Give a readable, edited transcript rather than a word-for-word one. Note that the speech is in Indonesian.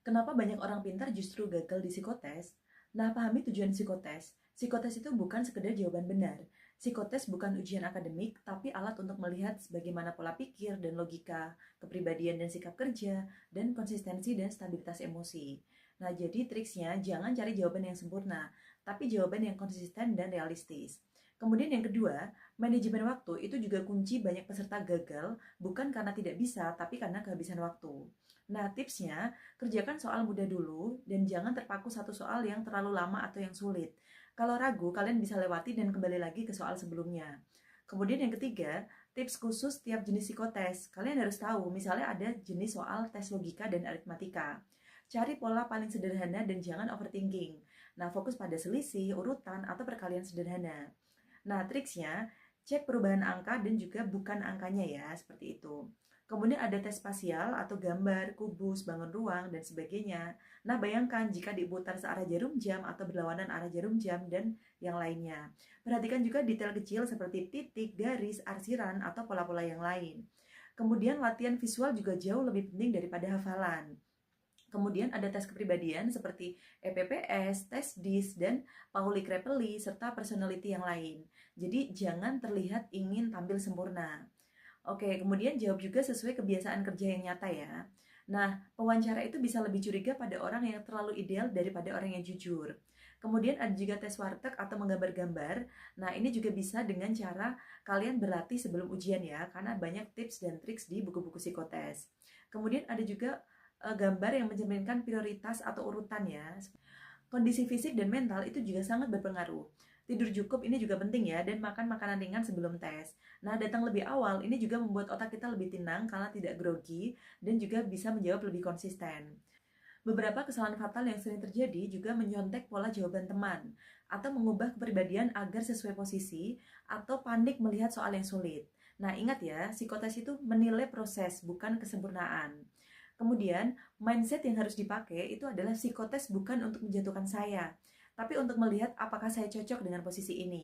Kenapa banyak orang pintar justru gagal di psikotes? Nah, pahami tujuan psikotes. Psikotes itu bukan sekedar jawaban benar. Psikotes bukan ujian akademik, tapi alat untuk melihat bagaimana pola pikir dan logika, kepribadian dan sikap kerja, dan konsistensi dan stabilitas emosi. Nah, jadi triksnya jangan cari jawaban yang sempurna, tapi jawaban yang konsisten dan realistis. Kemudian yang kedua, manajemen waktu itu juga kunci banyak peserta gagal, bukan karena tidak bisa, tapi karena kehabisan waktu. Nah, tipsnya, kerjakan soal mudah dulu dan jangan terpaku satu soal yang terlalu lama atau yang sulit. Kalau ragu, kalian bisa lewati dan kembali lagi ke soal sebelumnya. Kemudian yang ketiga, tips khusus tiap jenis psikotes. Kalian harus tahu, misalnya ada jenis soal tes logika dan aritmatika. Cari pola paling sederhana dan jangan overthinking. Nah, fokus pada selisih, urutan, atau perkalian sederhana. Nah, triksnya, cek perubahan angka dan juga bukan angkanya ya, seperti itu. Kemudian ada tes spasial atau gambar, kubus, bangun ruang, dan sebagainya. Nah, bayangkan jika diputar searah jarum jam atau berlawanan arah jarum jam dan yang lainnya. Perhatikan juga detail kecil seperti titik, garis, arsiran, atau pola-pola yang lain. Kemudian latihan visual juga jauh lebih penting daripada hafalan. Kemudian ada tes kepribadian seperti EPPS, tes DIS, dan Pauli-Krepeli, serta personality yang lain. Jadi jangan terlihat ingin tampil sempurna. Oke, kemudian jawab juga sesuai kebiasaan kerja yang nyata ya. Nah, pewawancara itu bisa lebih curiga pada orang yang terlalu ideal daripada orang yang jujur. Kemudian ada juga tes warteg atau menggambar-gambar. Nah, ini juga bisa dengan cara kalian berlatih sebelum ujian ya, karena banyak tips dan triks di buku-buku psikotes. Kemudian ada juga gambar yang mencerminkan prioritas atau urutan ya. Kondisi fisik dan mental itu juga sangat berpengaruh. Tidur cukup ini juga penting ya, dan makan makanan ringan sebelum tes. Nah, datang lebih awal ini juga membuat otak kita lebih tenang karena tidak grogi dan juga bisa menjawab lebih konsisten. Beberapa kesalahan fatal yang sering terjadi juga menyontek pola jawaban teman atau mengubah kepribadian agar sesuai posisi atau panik melihat soal yang sulit. Nah, ingat ya, psikotes itu menilai proses, bukan kesempurnaan. Kemudian, mindset yang harus dipakai itu adalah psikotes bukan untuk menjatuhkan saya, tapi untuk melihat apakah saya cocok dengan posisi ini.